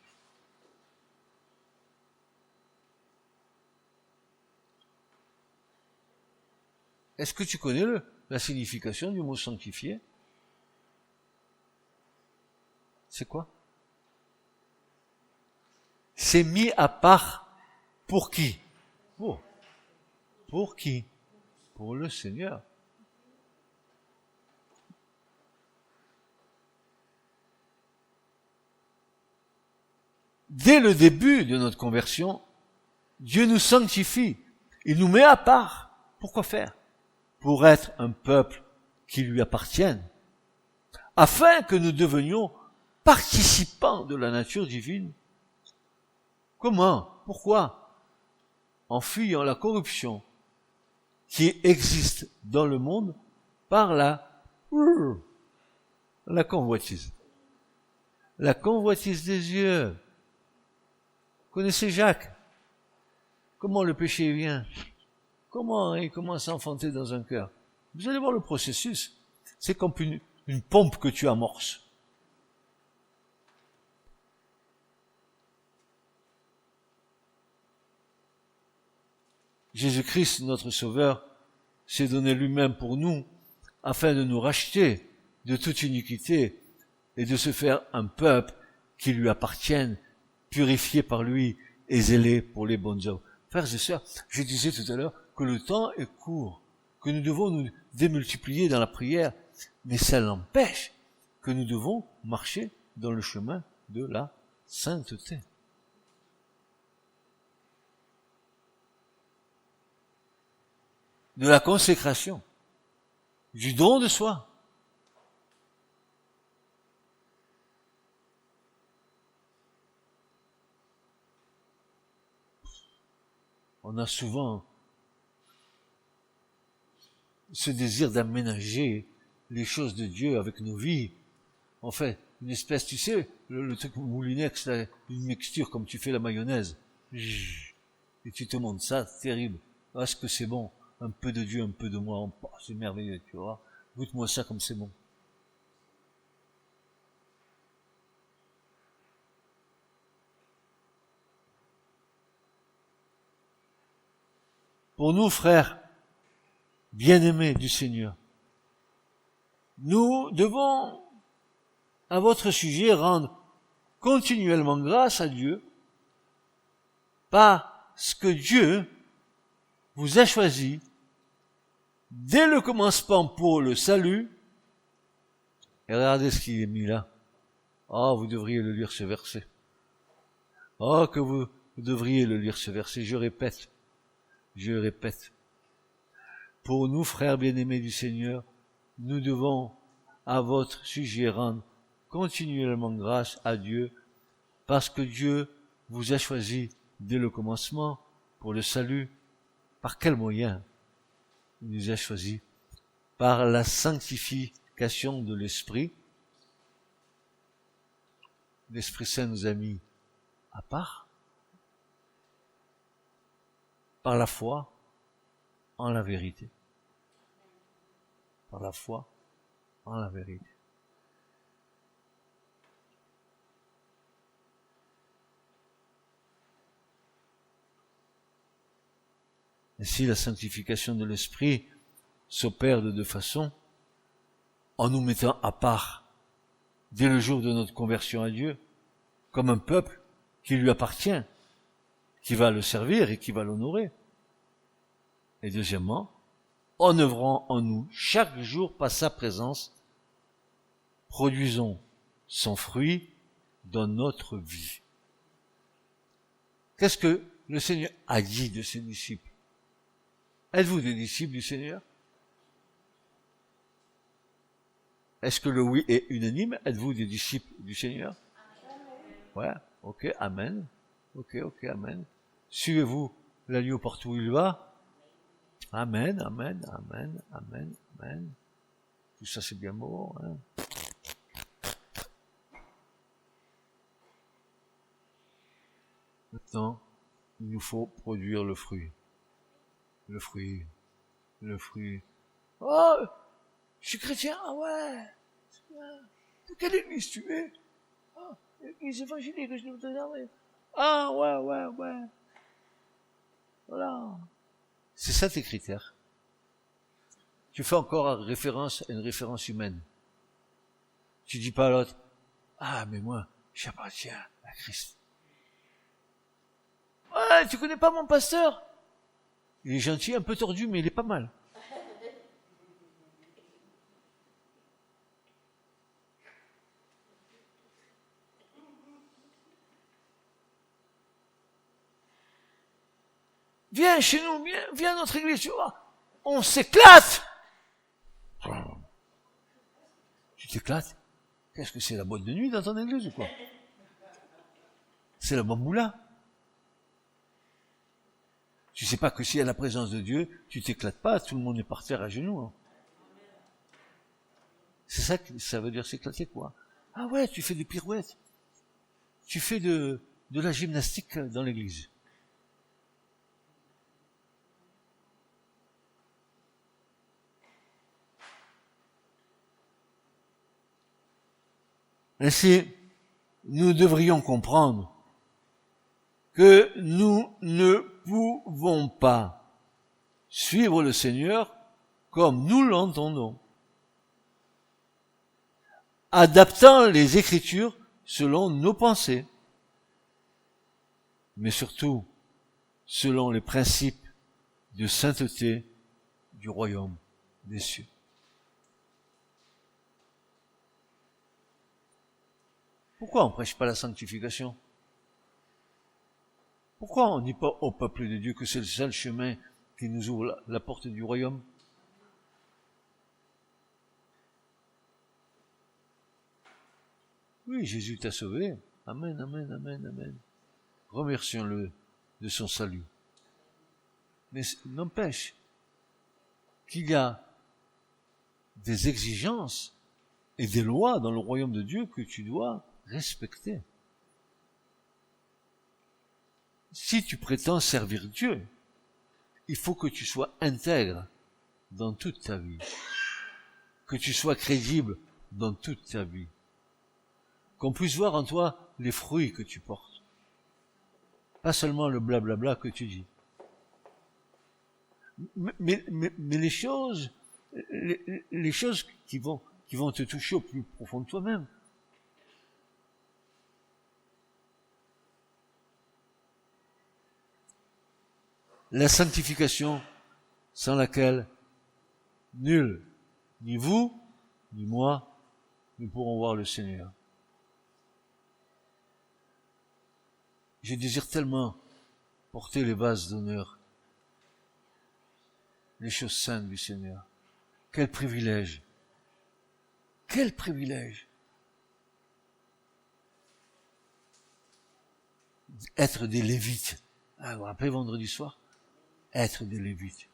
Est-ce que tu connais la signification du mot sanctifié? C'est quoi? C'est mis à part pour qui? Pour qui? Pour le Seigneur. Dès le début de notre conversion, Dieu nous sanctifie. Il nous met à part. Pourquoi faire? Pour être un peuple qui lui appartienne, afin que nous devenions participants de la nature divine. Comment? Pourquoi? En fuyant la corruption qui existe dans le monde par la convoitise. La convoitise des yeux. Connaissez Jacques? Comment le péché vient? Comment il commence à enfanter dans un cœur? Vous allez voir le processus. C'est comme une pompe que tu amorces. Jésus-Christ, notre Sauveur, s'est donné lui-même pour nous, afin de nous racheter de toute iniquité et de se faire un peuple qui lui appartienne, purifié par lui et zélé pour les bonnes œuvres. Frères et sœurs, je disais tout à l'heure que le temps est court, que nous devons nous démultiplier dans la prière, mais ça n'empêche que nous devons marcher dans le chemin de la sainteté. De la consécration, du don de soi. On a souvent ce désir d'aménager les choses de Dieu avec nos vies. En fait, une espèce, tu sais, le truc moulinex, là, une mixture comme tu fais la mayonnaise. Et tu te montres ça, terrible. Ah, est-ce que c'est bon? Un peu de Dieu, un peu de moi, oh, c'est merveilleux, tu vois. Goûte-moi ça comme c'est bon. Pour nous, frères, bien-aimés du Seigneur, nous devons, à votre sujet, rendre continuellement grâce à Dieu, parce que Dieu vous a choisi dès le commencement pour le salut. Et regardez ce qu'il est mis là. Oh, vous devriez le lire ce verset. Oh, que vous devriez le lire ce verset. Je répète. Pour nous, frères bien-aimés du Seigneur, nous devons, à votre sujet, rendre continuellement grâce à Dieu, parce que Dieu vous a choisi dès le commencement pour le salut. Par quel moyen il nous a choisis? Par la sanctification de l'Esprit. L'Esprit Saint nous a mis à part. Par la foi en la vérité. Par la foi en la vérité. Ainsi, la sanctification de l'Esprit s'opère de deux façons, en nous mettant à part dès le jour de notre conversion à Dieu, comme un peuple qui lui appartient, qui va le servir et qui va l'honorer. Et deuxièmement, en œuvrant en nous chaque jour par sa présence, produisons son fruit dans notre vie. Qu'est-ce que le Seigneur a dit de ses disciples? Êtes-vous des disciples du Seigneur? Est-ce que le oui est unanime? Êtes-vous des disciples du Seigneur? Ouais, ok, amen. Ok, amen. Suivez-vous l'agneau partout où il va? Amen, amen, amen, amen, amen. Tout ça c'est bien beau, hein. Maintenant, il nous faut produire le fruit. Le fruit. Oh, je suis chrétien, ah ouais. De quelle église tu es? Ah, l'église évangélique que je nous donne. Ah ouais. Voilà. C'est ça tes critères. Tu fais encore référence à une référence humaine. Tu dis pas à l'autre, ah mais moi, j'appartiens à Christ. Ouais, tu connais pas mon pasteur? Il est gentil, un peu tordu, mais il est pas mal. Viens chez nous, viens à notre église, tu vois. On s'éclate. Tu t'éclates? Qu'est-ce que c'est, la boîte de nuit dans ton église ou quoi? C'est la bamboula. Tu sais pas que s'il y a la présence de Dieu, tu t'éclates pas, tout le monde est par terre à genoux. Hein. C'est ça que ça veut dire s'éclater, quoi. Ah ouais, tu fais des pirouettes. Tu fais de la gymnastique dans l'église. Ainsi, nous devrions comprendre que nous ne pouvons pas suivre le Seigneur comme nous l'entendons, adaptant les Écritures selon nos pensées, mais surtout selon les principes de sainteté du royaume des cieux. Pourquoi on prêche pas la sanctification? Pourquoi on ne dit pas au peuple de Dieu que c'est le seul chemin qui nous ouvre la porte du royaume? Oui, Jésus t'a sauvé. Amen, amen, amen, amen. Remercions-le de son salut. Mais n'empêche qu'il y a des exigences et des lois dans le royaume de Dieu que tu dois respecter. Si tu prétends servir Dieu, il faut que tu sois intègre dans toute ta vie, que tu sois crédible dans toute ta vie, qu'on puisse voir en toi les fruits que tu portes, pas seulement le blablabla que tu dis. Mais les choses qui vont te toucher au plus profond de toi-même. La sanctification sans laquelle nul, ni vous, ni moi, ne pourront voir le Seigneur. Je désire tellement porter les vases d'honneur, les choses saintes du Seigneur. Quel privilège! Quel privilège! Être des Lévites. Ah, vous vous rappelez vendredi soir? Être des Lévites.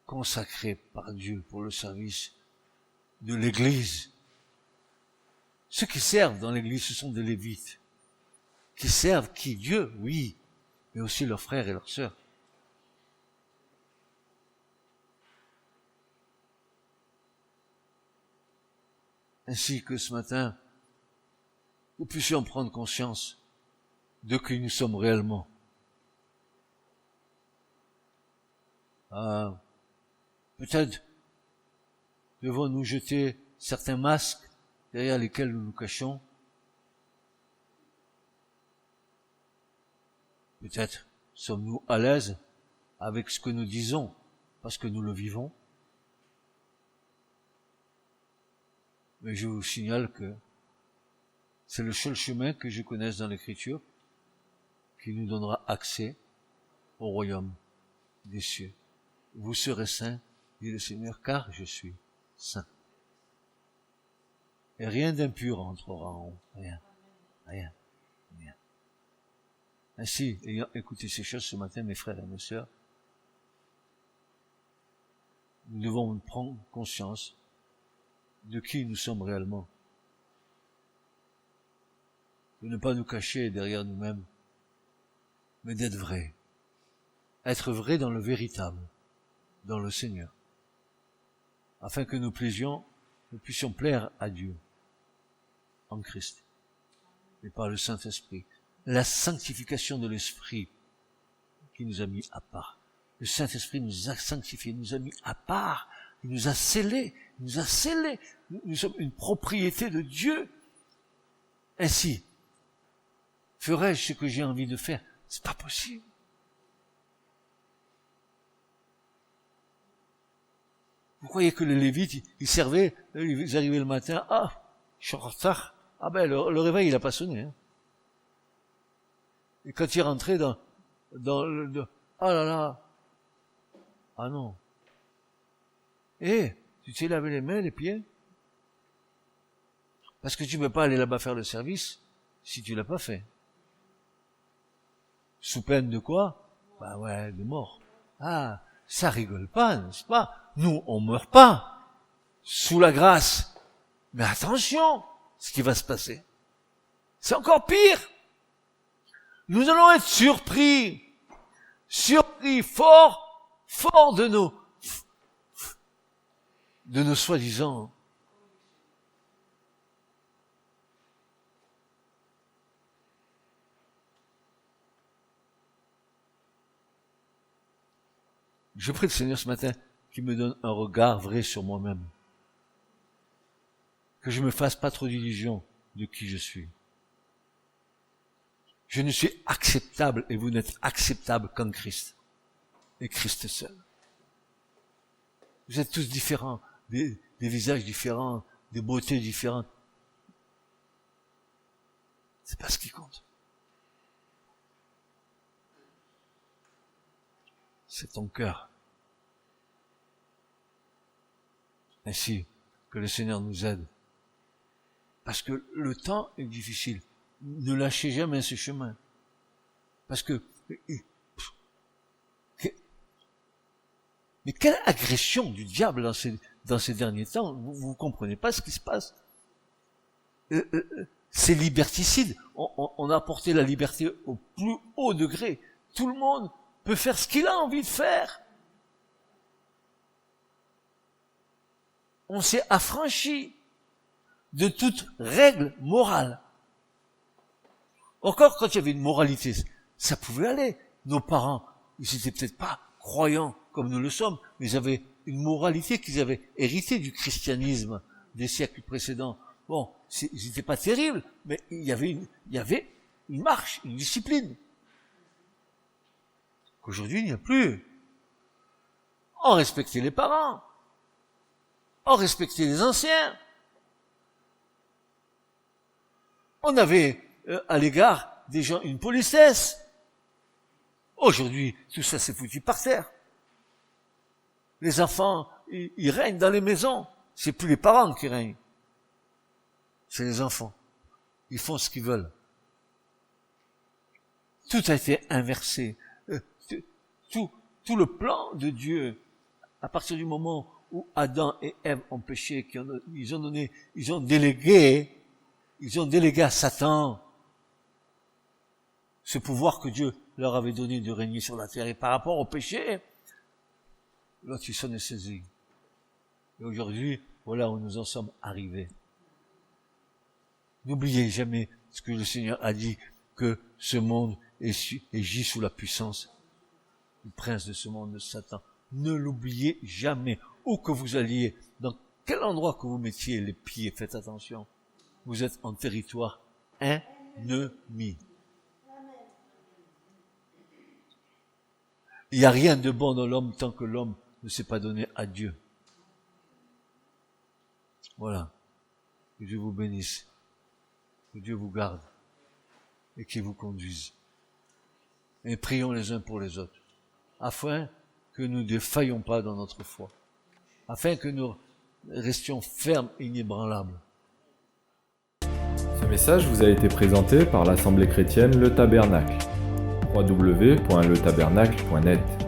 Consacrés par Dieu pour le service de l'Église. Ceux qui servent dans l'Église, ce sont des Lévites. Qui servent qui? Dieu, oui, mais aussi leurs frères et leurs sœurs. Ainsi que ce matin, nous puissions prendre conscience de qui nous sommes réellement. Peut-être devons-nous jeter certains masques derrière lesquels nous nous cachons. Peut-être sommes-nous à l'aise avec ce que nous disons parce que nous le vivons. Mais je vous signale que c'est le seul chemin que je connaisse dans l'Écriture qui nous donnera accès au royaume des cieux. Vous serez saints, dit le Seigneur, car je suis saint. Et rien d'impur entrera en haut. Rien. Rien. Rien. Ainsi, ayant écouté ces choses ce matin, mes frères et mes sœurs, nous devons prendre conscience de qui nous sommes réellement. De ne pas nous cacher derrière nous-mêmes, mais d'être vrais. Être vrai dans le véritable, dans le Seigneur, afin que nous puissions plaire à Dieu en Christ et par le Saint-Esprit. La sanctification de l'Esprit qui nous a mis à part. Le Saint-Esprit nous a sanctifiés, nous a mis à part, il nous a scellés, Nous sommes une propriété de Dieu. Ainsi, ferais-je ce que j'ai envie de faire? C'est pas possible. Vous croyez que les Lévites, ils servaient, ils arrivaient le matin, je suis en retard. Le réveil, il a pas sonné. Hein. Et quand ils rentraient dans le, non. Tu t'es lavé les mains, les pieds? Parce que tu peux pas aller là-bas faire le service si tu l'as pas fait. Sous peine de quoi? De mort. Ça rigole pas, n'est-ce pas? Nous, on meurt pas. Sous la grâce. Mais attention, ce qui va se passer. C'est encore pire. Nous allons être surpris fort de nos soi-disant. Je prie le Seigneur ce matin qu'il me donne un regard vrai sur moi-même. Que je me fasse pas trop d'illusions de qui je suis. Je ne suis acceptable et vous n'êtes acceptable qu'en Christ. Et Christ seul. Vous êtes tous différents, des visages différents, des beautés différentes. C'est pas ce qui compte. C'est ton cœur. Ainsi que le Seigneur nous aide. Parce que le temps est difficile. Ne lâchez jamais ce chemin. Parce que Mais quelle agression du diable dans ces derniers temps. Vous comprenez pas ce qui se passe. C'est liberticide. On a apporté la liberté au plus haut degré. Tout le monde peut faire ce qu'il a envie de faire. On s'est affranchi de toute règle morale. Encore quand il y avait une moralité, ça pouvait aller. Nos parents, ils étaient peut-être pas croyants comme nous le sommes, mais ils avaient une moralité qu'ils avaient héritée du christianisme des siècles précédents. Bon, ils n'étaient pas terribles, mais il y avait une marche, une discipline. Qu'aujourd'hui, il n'y a plus. On respectait les parents. On respectait les anciens. On avait à l'égard des gens une politesse. Aujourd'hui, tout ça s'est foutu par terre. Les enfants, ils règnent dans les maisons. C'est plus les parents qui règnent. C'est les enfants. Ils font ce qu'ils veulent. Tout a été inversé. Tout le plan de Dieu, à partir du moment où Adam et Ève ont péché, ils ont délégué à Satan ce pouvoir que Dieu leur avait donné de régner sur la terre. Et par rapport au péché, l'autre il s'en est saisi. Et aujourd'hui, voilà où nous en sommes arrivés. N'oubliez jamais ce que le Seigneur a dit, que ce monde gît sous la puissance du prince de ce monde, de Satan. Ne l'oubliez jamais. Où que vous alliez, dans quel endroit que vous mettiez les pieds, faites attention. Vous êtes en territoire ennemi. Il n'y a rien de bon dans l'homme tant que l'homme ne s'est pas donné à Dieu. Voilà. Que Dieu vous bénisse. Que Dieu vous garde. Et qu'il vous conduise. Et prions les uns pour les autres. Afin que nous ne défaillions pas dans notre foi. Afin que nous restions fermes et inébranlables. Ce message vous a été présenté par l'Assemblée chrétienne Le Tabernacle. www.letabernacle.net